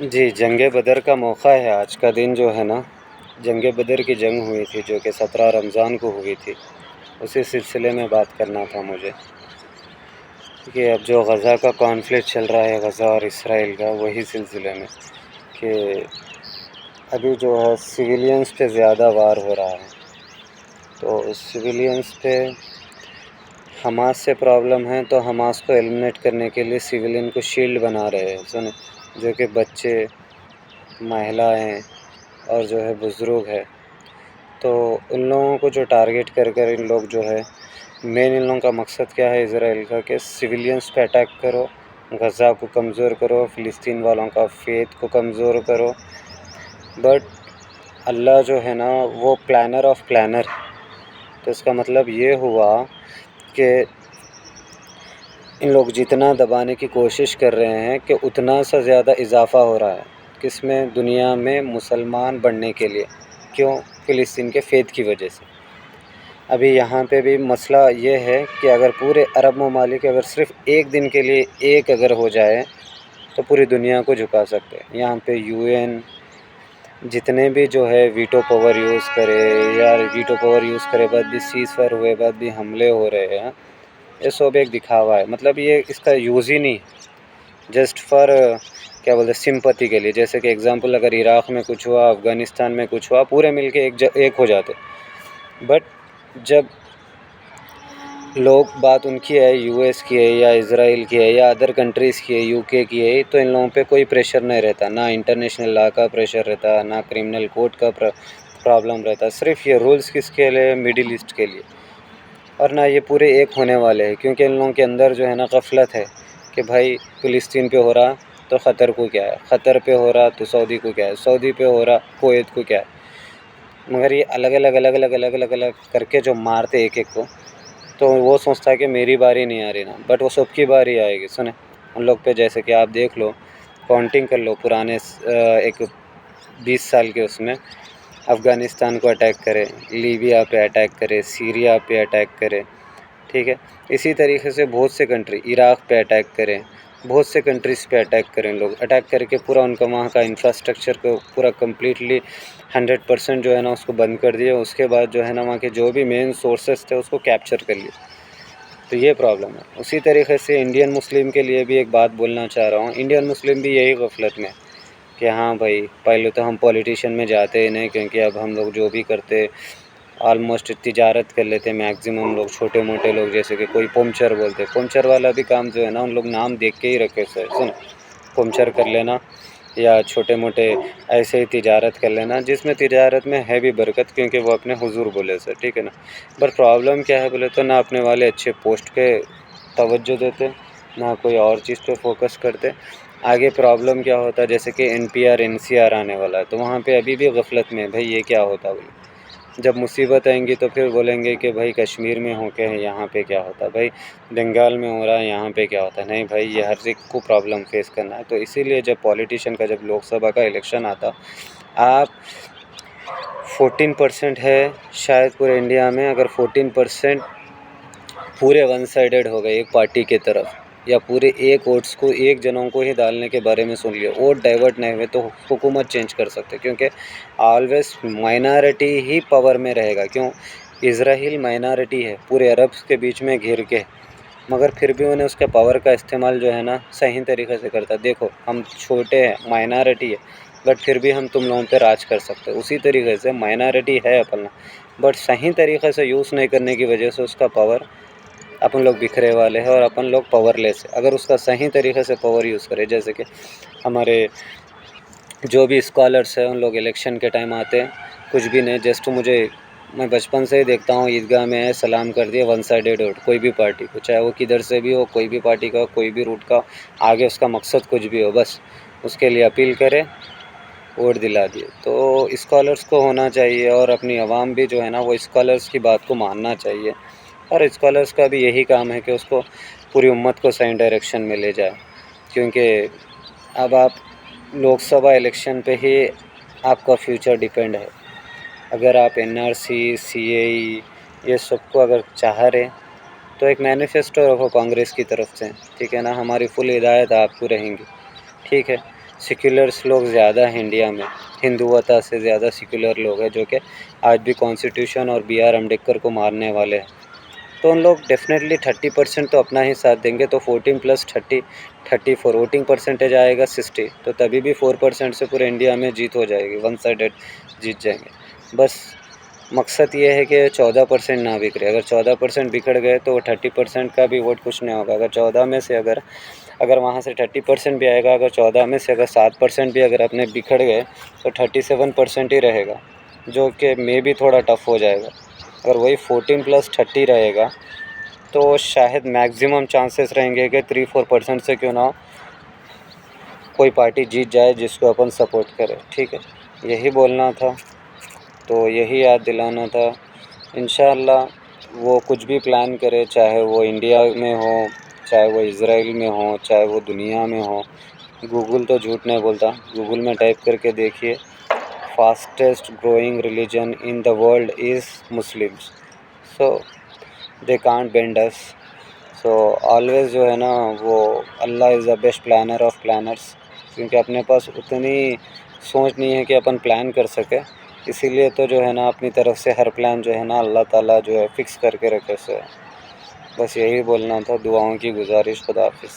جی، جنگ بدر کا موقع ہے آج کا دن جو ہے نا، جنگ بدر کی جنگ ہوئی تھی جو کہ 17 رمضان کو ہوئی تھی، اسی سلسلے میں بات کرنا تھا مجھے کہ اب جو غزہ کا کانفلکٹ چل رہا ہے، غزہ اور اسرائیل کا، وہی سلسلے میں کہ ابھی جو ہے سویلینز پہ زیادہ وار ہو رہا ہے، تو سویلینز پہ حماس سے پرابلم ہے، تو حماس کو ایلیمنیٹ کرنے کے لیے سویلین کو شیلڈ بنا رہے ہیں، سنیں، جو کہ بچے، مہلائیں اور جو ہے بزرگ ہے، تو ان لوگوں کو جو ٹارگٹ کر کر ان لوگ جو ہے مین ان لوگوں کا مقصد کیا ہے اسرائیل کا کہ سویلینز پہ اٹیک کرو، غزہ کو کمزور کرو، فلسطین والوں کا فیتھ کو کمزور کرو. بٹ اللہ جو ہے نا وہ پلانر آف پلانر ہے، تو اس کا مطلب یہ ہوا کہ ان لوگ جتنا دبانے کی کوشش کر رہے ہیں کہ اتنا سا زیادہ اضافہ ہو رہا ہے کس میں، دنیا میں مسلمان بڑھنے کے لیے. کیوں؟ فلسطین کے فیتھ کی وجہ سے. ابھی یہاں پہ بھی مسئلہ یہ ہے کہ اگر پورے عرب ممالک اگر صرف ایک دن کے لیے ایک اگر ہو جائے تو پوری دنیا کو جھکا سکتے ہیں. یہاں پہ UN جتنے بھی جو ہے ویٹو پاور یوز کرے، یا ویٹو پاور یوز کرے بعد بھی سیز فائر ہوئے بعد بھی حملے ہو رہے ہیں، یہ سب ایک دکھاوا ہے. مطلب یہ اس کا یوز ہی نہیں، جسٹ فار کیا بولتے سمپتی کے لیے. جیسے کہ ایگزامپل اگر عراق میں کچھ ہوا، افغانستان میں کچھ ہوا، پورے مل کے ایک ہو جاتے. بٹ جب لوگ بات ان کی ہے، US کی ہے یا اسرائیل کی ہے یا ادر کنٹریز کی ہے، UK کی ہے، تو ان لوگوں پہ کوئی پریشر نہیں رہتا، نہ انٹرنیشنل لا کا پریشر رہتا، نہ کرمنل کوڈ کا پرابلم رہتا. صرف یہ رولز کس کے لیے؟ مڈل ایسٹ کے لیے. اور نہ یہ پورے ایک ہونے والے ہیں، کیونکہ ان لوگوں کے اندر جو ہے نا غفلت ہے کہ بھائی فلسطین پہ ہو رہا تو قطر کو کیا ہے، قطر پہ ہو رہا تو سعودی کو کیا ہے، سعودی پہ ہو رہا کویت کو کیا ہے. مگر یہ الگ الگ کر کے جو مارتے ایک ایک کو، تو وہ سوچتا ہے کہ میری باری نہیں آ رہی نا، بٹ وہ سب کی باری آئے گی. سنیں ان لوگ پہ، جیسے کہ آپ دیکھ لو، کاؤنٹنگ کر لو پرانے ایک 20 سال کے، اس میں افغانستان کو اٹیک کرے، لیبیا پہ اٹیک کرے، سیریا پہ اٹیک کرے، ٹھیک ہے. اسی طریقے سے بہت سے کنٹری، عراق پہ اٹیک کریں، بہت سے کنٹریز پہ اٹیک کریں. لوگ اٹیک کر کے پورا ان کا وہاں کا انفراسٹرکچر کو پورا کمپلیٹلی 100% جو ہے نا اس کو بند کر دیا. اس کے بعد جو ہے نا وہاں کے جو بھی مین سورسز تھے اس کو کیپچر کر لیا. تو یہ پرابلم ہے. اسی طریقے سے انڈین مسلم کے لیے بھی ایک بات بولنا چاہ رہا ہوں. انڈین مسلم بھی یہی غفلت میں کہ ہاں بھائی پہلے تو ہم پولیٹیشین میں جاتے ہی نہیں، کیونکہ اب ہم لوگ جو بھی کرتے آلموسٹ تجارت کر لیتے. میکزیمم لوگ چھوٹے موٹے لوگ، جیسے کہ کوئی پنچر بولتے، پنچر والا بھی کام جو ہے نا ان لوگ نام دیکھ کے ہی رکھے. سن، پنچر کر لینا یا چھوٹے موٹے ایسے ہی تجارت کر لینا، جس میں تجارت میں ہے بھی برکت، کیونکہ وہ اپنے حضور بولے سے، ٹھیک ہے نا. بٹ پرابلم کیا ہے بولے تو نہ اپنے والے اچھے پوسٹ پہ توجہ دیتے، نہ کوئی اور چیز پہ فوکس کرتے. آگے پرابلم کیا ہوتا ہے، جیسے کہ NPR NCR آنے والا ہے، تو وہاں پہ ابھی بھی غفلت میں بھائی یہ کیا ہوتا بولے. جب مصیبت آئیں گی تو پھر بولیں گے کہ بھائی کشمیر میں ہو کے یہاں پہ کیا ہوتا، بھائی بنگال میں ہو رہا ہے یہاں پہ کیا ہوتا. نہیں بھائی، یہ ہر ایک کو پرابلم فیس کرنا ہے. تو اسی لیے جب پولیٹیشین کا، جب لوک سبھا کا الیکشن آتا، آپ 14% ہے شاید پورے انڈیا میں، اگر 14% پورے ون سائیڈڈ ہو گئے ایک پارٹی کی طرف، یا پورے ایک ووٹس کو ایک جنوں کو ہی ڈالنے کے بارے میں سن لیا، ووٹ ڈائیورٹ نہیں ہوئے، تو حکومت چینج کر سکتے. کیونکہ آلویز مائنارٹی ہی پاور میں رہے گا. کیوں؟ اسرائیل مائنارٹی ہے پورے عرب کے بیچ میں گھر کے، مگر پھر بھی انہیں اس کے پاور کا استعمال جو ہے نا صحیح طریقے سے کرتا. دیکھو ہم چھوٹے ہیں، مائنارٹی ہے، بٹ پھر بھی ہم تم لوگوں پہ راج کر سکتے. اسی طریقے سے مائنارٹی ہے اپنا، بٹ صحیح طریقے سے یوز نہیں کرنے کی وجہ سے اس کا پاور، اپن لوگ بکھرے والے ہیں اور اپن لوگ پاور لیس ہے. اگر اس کا صحیح طریقے سے پاور یوز کرے، جیسے کہ ہمارے جو بھی اسکالرس ہیں ان لوگ الیکشن کے ٹائم آتے ہیں، کچھ بھی نہیں، جسٹ میں بچپن سے ہی دیکھتا ہوں عیدگاہ میں ہے، سلام کر دیا، ون سائیڈڈ ووٹ کوئی بھی پارٹی کو، چاہے وہ کدھر سے بھی ہو، کوئی بھی پارٹی کا، کوئی بھی روٹ کا، آگے اس کا مقصد کچھ بھی ہو، بس اس کے لیے اپیل کرے، ووٹ دلا دیے. تو اسکالرس کو ہونا چاہیے، اور اپنی عوام بھی جو ہے نا وہ اسکالرس کی بات کو ماننا چاہیے. اور اسکالرس کا بھی یہی کام ہے کہ اس کو پوری امت کو صحیح ڈائریکشن میں لے جائے. کیونکہ اب آپ لوک سبھا الیکشن پہ ہی آپ کا فیوچر ڈیپینڈ ہے. اگر آپ NRC CAE یہ سب کو اگر چاہ رہے تو ایک مینیفیسٹو رکھو کانگریس کی طرف سے، ٹھیک ہے نا، ہماری فل ہدایت آپ کو رہیں گی، ٹھیک ہے۔ سیکولرس لوگ زیادہ ہیں انڈیا میں، ہندوتا سے زیادہ سیکولر لوگ ہیں جو کہ آج بھی کانسٹیٹیوشن اور بی آر امبیڈکر کو مارنے والے ہیں، تو ان لوگ ڈیفینیٹلی 30% تو اپنا ہی ساتھ دیں گے، تو 14+30 34 ووٹنگ پرسنٹیج آئے گا 60، تو تبھی بھی 4% سے پورے انڈیا میں جیت ہو جائے گی، ون سائیڈڈ جیت جائیں گے۔ بس مقصد یہ ہے کہ 14% نہ بکھرے، اگر 14% بکھر گئے تو 30% کا بھی ووٹ کچھ نہیں ہوگا، اگر 14 میں سے اگر وہاں سے 30% بھی آئے گا، اگر 14 میں سے اگر 7% بھی اگر اپنے بکھر گئے تو 37% ہی رہے گا، جو کہ میں بھی تھوڑا ٹف ہو جائے گا۔ اگر وہی 14+30 رہے گا تو شاید میکزیمم چانسز رہیں گے کہ 3-4% سے کیوں نہ کوئی پارٹی جیت جائے جس کو اپن سپورٹ کرے، ٹھیک ہے۔ یہی بولنا تھا، تو یہی یاد دلانا تھا۔ انشاءاللہ وہ کچھ بھی پلان کرے، چاہے وہ انڈیا میں ہو، چاہے وہ اسرائیل میں ہو، چاہے وہ دنیا میں ہو، گوگل تو جھوٹ نہیں بولتا، گوگل میں ٹائپ کر کے دیکھیے، fastest growing religion in the world is Muslims, so they can't ban us, so always جو ہے نا وہ Allah is the best planner of planners, کیونکہ اپنے پاس اتنی سوچ نہیں ہے کہ اپن پلان کر سکے، اسی لیے تو جو ہے نا اپنی طرف سے ہر پلان جو ہے نا اللہ تعالیٰ جو ہے فکس کر کے رکھے سے، بس یہی بولنا تھا، دعاؤں کی گزارش، خدا حافظ۔